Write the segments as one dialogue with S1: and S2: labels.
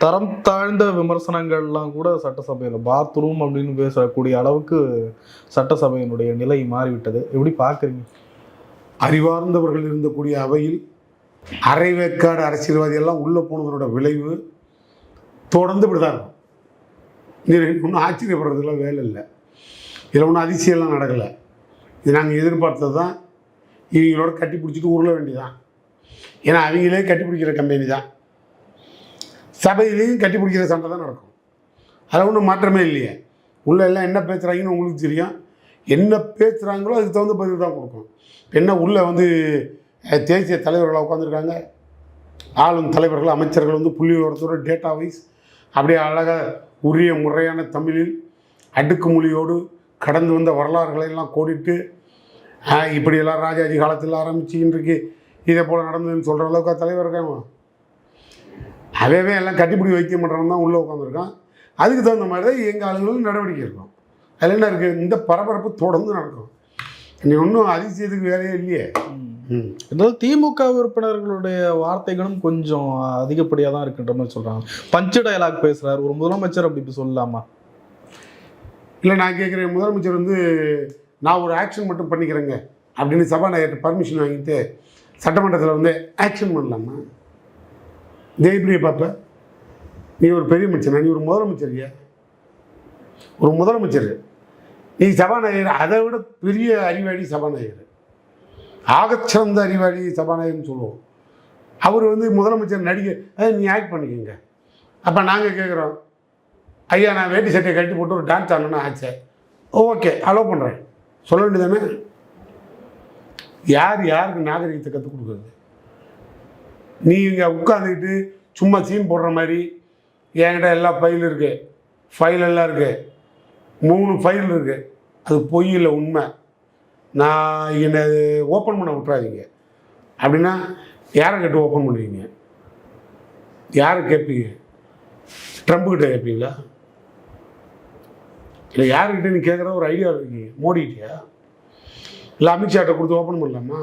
S1: தரம் தாழ்ந்த விமர்சனங்கள்லாம் கூட சட்டசபையில் பாத்ரூம் அப்படின்னு பேசக்கூடிய அளவுக்கு சட்டசபையினுடைய நிலை மாறிவிட்டது. எப்படி பார்க்குறீங்க?
S2: அறிவார்ந்தவர்கள் இருந்தக்கூடிய அவையில் அரைவேக்காடு அரசியல்வாதியெல்லாம் உள்ளே போனதனோட விளைவு தொடர்ந்து இப்படி தான் இருக்கும். இது ஒன்றும் ஆச்சரியப்படுறதுக்குலாம் வேலை இல்லை. இதில் ஒன்றும் அதிசயம்லாம் நடக்கலை. இது நாங்கள் எதிர்பார்த்தது தான். இவங்களோட கட்டி பிடிச்சிட்டு உருள வேண்டியதான். ஏன்னா அவங்களே கட்டி பிடிக்கிற கம்பெனி தான். சபையிலையும் கட்டி பிடிக்கிற சண்டை தான் நடக்கும். அதில் ஒன்றும் மாற்றமே இல்லையே. உள்ளே எல்லாம் என்ன பேசுகிறாங்கன்னு உங்களுக்கு தெரியும். என்ன பேசுகிறாங்களோ அதுக்கு தகுந்த பதில் தான் கொடுக்கும். என்ன உள்ளே தேசிய தலைவர்களாக உட்காந்துருக்காங்க. ஆளும் தலைவர்கள் அமைச்சர்கள் புள்ளி விவரத்தோட டேட்டா வைஸ் அப்படியே அழகாக உரிய முறையான தமிழில் அடுக்கு மொழியோடு கடந்து வந்த வரலாறுகளெல்லாம் கோடிட்டு இப்படியெல்லாம் ராஜாஜி காலத்தில் ஆரம்பித்து இன்றைக்கு இதே போல் நடந்ததுன்னு சொல்கிற அளவுக்கு தலைவர் இருக்காங்க. அவையவே எல்லாம் கட்டிப்பிடி வைக்க மாட்டவன் தான் உள்ளே உட்காந்துருக்கான். அதுக்கு தகுந்த மாதிரி தான் எங்கள் ஆளுங்களும் நடவடிக்கை இருக்கும். அதில் என்ன இருக்குது? இந்த பரபரப்பு தொடர்ந்து நடக்கும். நீ ஒன்றும் அதிசயத்துக்கு வேலையே இல்லையே.
S1: இருந்தாலும் திமுக உறுப்பினர்களுடைய வார்த்தைகளும் கொஞ்சம் அதிகப்படியாக தான் இருக்குன்ற மாதிரி சொல்கிறாங்க. பஞ்சு டயலாக் பேசுகிறார் ஒரு முதலமைச்சர், அப்படி சொல்லலாமா?
S2: இல்லை, நான் கேட்குறேன், முதலமைச்சர் நான் ஒரு ஆக்ஷன் மட்டும் பண்ணிக்கிறேங்க அப்படின்னு சபாநாயகர்கிட்ட பர்மிஷன் வாங்கிட்டு சட்டமன்றத்தில் ஆக்ஷன் பண்ணலாமா? ஜெயபிரியை பார்ப்ப, நீ ஒரு பெரிய மனுஷனா? நீ ஒரு முதலமைச்சரியா? ஒரு முதலமைச்சர் நீ சபாநாயகர், அதை விட பெரிய அறிவாளி சபாநாயகர், ஆகச்சிறந்த அறிவாளி சபாநாயகர்னு சொல்லுவோம். அவர் முதலமைச்சர் நடிகை நீ ஆக்ட் பண்ணிக்கோங்க. அப்போ நாங்கள் கேட்குறோம், ஐயா நான் வேட்டி சட்டையை கட்டி போட்டு ஒரு டான்ஸ் ஆடணும்னு ஆச்சே, ஓகே அலோவ் பண்ணுறேன் சொல்ல வேண்டியதானே? யாருக்கு நாகரிகத்தை கற்றுக் கொடுக்குறது? நீ இங்கே உட்காந்துக்கிட்டு சும்மா சீன் போடுற மாதிரி என்கிட்ட எல்லா ஃபைல் இருக்குது, ஃபைல் எல்லாம் இருக்குது, 3 ஃபைல் இருக்குது, அது பொய் இல்லை உண்மை, நான் என்னை ஓப்பன் பண்ண விட்றாதீங்க அப்படின்னா யாரை கேட்டு ஓப்பன் பண்ணுவீங்க? யாரை கேட்பீங்க? ட்ரம்ப்கிட்ட கேட்பீங்களா? இல்லை யாருக்கிட்ட நீ கேட்குற ஒரு ஐடியா இருக்கீங்க? மோடிக்கிட்டியா? இல்லை அமித்ஷாட்ட கொடுத்து ஓப்பன் பண்ணலாமா?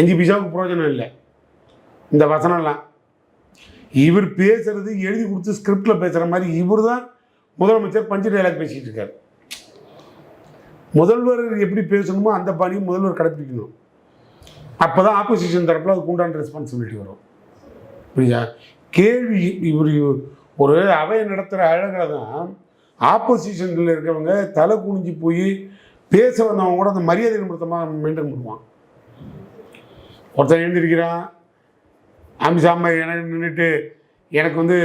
S2: 5 பைசாவுக்கு பிரயோஜனம் இல்லை இந்த வசனம்லாம். இவர் பேசுறது எழுதி கொடுத்து ஸ்கிரிப்டில் பேசுகிற மாதிரி இவர் தான் முதலமைச்சர் பஞ்சு டயலாக் பேசிகிட்டு இருக்கார். முதல்வர் எப்படி பேசணுமோ அந்த பாணியும் முதல்வர் கடைப்பிடிக்கணும். அப்போ தான் ஆப்போசிஷன் தரப்பில் அதுக்கு உண்டான ரெஸ்பான்சிபிலிட்டி வரும். புரியுதா? கேள்வி இவர் ஒரு அவையை நடத்துகிற அழகில் தான் ஆப்போசிஷனில் இருக்கிறவங்க தலை குனிஞ்சு போய் பேச வந்தவங்க கூட அந்த மரியாதை நிமித்தமாக மெயின்டைன் பண்ணுவான். ஒருத்தர் எழுந்திருக்கிறான், அமித்ஷாமா எனக்கு நின்றுட்டு எனக்கு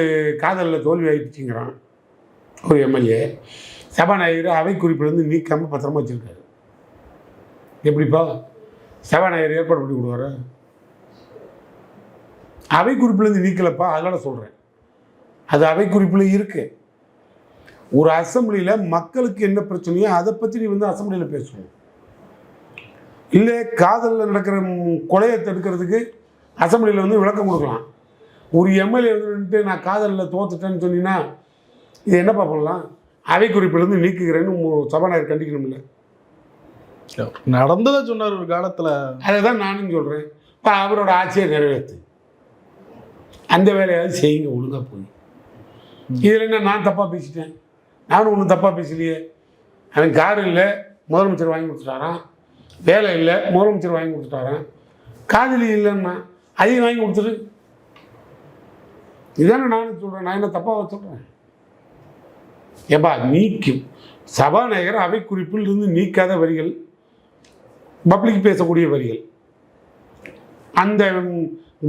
S2: காதலில் தோல்வி ஆகிடுச்சுங்கிறான் ஒரு எம்எல்ஏ. சபாநாயகர் அவை குறிப்பிலேருந்து நீக்காமல் பத்திரமா வச்சுருக்காரு. எப்படிப்பா சபாநாயகர் ஏற்பாடு பண்ணி கொடுவாரு? அவை குறிப்பிலேருந்து நீக்கலப்பா, அதனால் சொல்கிறேன். அது அவை குறிப்பில் இருக்குது. ஒரு அசம்பிளியில் மக்களுக்கு என்ன பிரச்சனையோ அதை பற்றி நீ அசம்பிளியில் பேசணும். இல்லை காதலில் நடக்கிற கொலையை தடுக்கிறதுக்கு அசம்பிளியில் விளக்கம் கொடுக்கலாம். ஒரு எம்எல்ஏ நான் காதலில் தோத்துட்டேன்னு சொன்னீங்கன்னா இது என்னப்பா பண்ணலாம்? அவை குறிப்பிலேருந்து நீக்குகிறேன்னு சபாநாயகர் கண்டிக்கணும். இல்லை
S1: நடந்ததை சொன்னார் ஒரு காலத்தில்.
S2: அதை தான் நானும் சொல்கிறேன். இப்போ அவரோட ஆட்சியை நிறைவேற்று, அந்த வேலையாவது செய்யுங்க ஒழுங்காக போய். இதில் என்ன நான் தப்பாக பேசிட்டேன்? நானும் ஒன்றும் தப்பாக பேசலையே. அவன் கார் இல்லை முதலமைச்சர் வாங்கி கொடுத்துட்டாரான், வேலை இல்லை முதலமைச்சர் வாங்கி கொடுத்துட்டாரான், காதலி இல்லைன்னா அதையும் வாங்கி கொடுத்துரு. இதுதானே நானும் சொல்கிறேன். நான் என்ன தப்பாக சொல்கிறேன்? ஏப்பா நீக்கும் சபாநாயகர் அவை குறிப்பில் இருந்து நீக்காத வரிகள், பப்ளிக் பேசக்கூடிய வரிகள், அந்த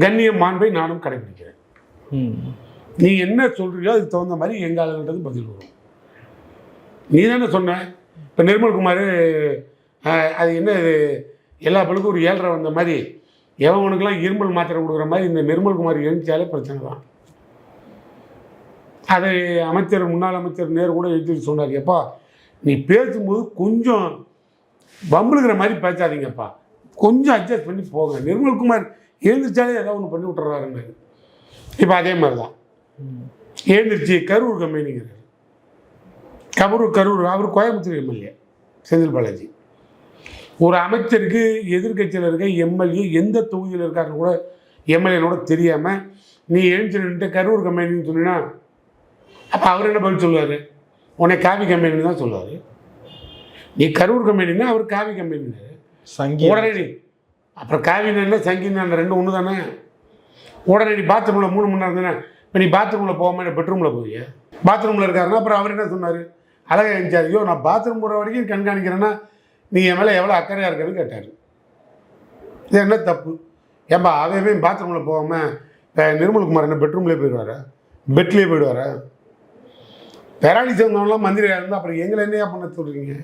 S2: கண்ணிய மாண்பை நானும் கடைபிடிக்கிறேன். நீ என்ன சொல்றியோ அதுக்கு தகுந்த மாதிரி எங்கள் ஆளுகிட்டது பதில் வரும். நீ தானே சொன்ன இப்போ நிர்மல்குமார் அது என்ன எல்லா பழுக்கும் ஒரு 7.5 வந்த மாதிரி எவனுக்கெல்லாம் இருமல் மாத்திரை கொடுக்குற மாதிரி இந்த நிர்மல்குமார் எழுந்தாலே பிரச்சனை தான். அதை முன்னாள் அமைச்சர் நேரு கூட எழுதி சொன்னார், எப்பா நீ பேசும்போது கொஞ்சம் வம்புழுகிற மாதிரி பேசாதீங்கப்பா, கொஞ்சம் அட்ஜஸ்ட் பண்ணி போங்க. நிர்மல்குமார் எழுந்திரிச்சாலே ஏதாவது ஒன்று பண்ணி விட்டுறாருன்னு. இப்போ அதே மாதிரி தான் எழுந்திரிச்சு கரூர் கம்பெனிங்கிறார். கரூர் அவர் கோயம்புத்தூர் எம்எல்ஏ செந்தில் பாலாஜி. ஒரு அமைச்சருக்கு எதிர்கட்சியில் இருக்க எம்எல்ஏ எந்த தொகுதியில் இருக்காருன்னு கூட எம்எல்ஏனோட தெரியாமல் நீ எழுந்து நின்றுட்டு கரூர் கம்பெனின்னு சொன்னீங்கன்னா அப்போ அவர் என்ன பதில் சொல்லுவார்? உன்னை காவி கம்பெனின்னு தான் சொல்லுவார். நீ கரூர் கம்பெனின்னா அவர் காவி கம்பெனின்னு
S1: சங்கி
S2: உடனே நீ அப்புறம் காவினா சங்கின்னு அந்த ரெண்டும் ஒன்று தானே. உடனே நீ பாத்ரூமில் 3 மணி நேரம் தானே. இப்போ நீ பாத்ரூமில் போகாமல் பெட்ரூமில் போவிய. பாத்ரூமில் இருக்காருன்னா அப்புறம் அவர் என்ன சொன்னார்? அழகாக இருந்துச்சார். ஐயோ நான் பாத்ரூம் போகிற வரைக்கும் கண்காணிக்கிறேன்னா நீ என் மேலே எவ்வளோ அக்கறையாக இருக்கன்னு கேட்டார். இது என்ன தப்பு? ஏன்பா அவன் பாத்ரூமில் போகாமல் இப்போ நிர்மல்குமார் என்ன பெட்ரூம்லேயே போயிடுவாரா? பெட்லேயே போயிடுவாரா? பேராளி சேர்ந்தவங்களாம் மந்திரியாக இருந்தால் அப்புறம் எங்களை என்னையா பண்ண சொல்கிறீங்க?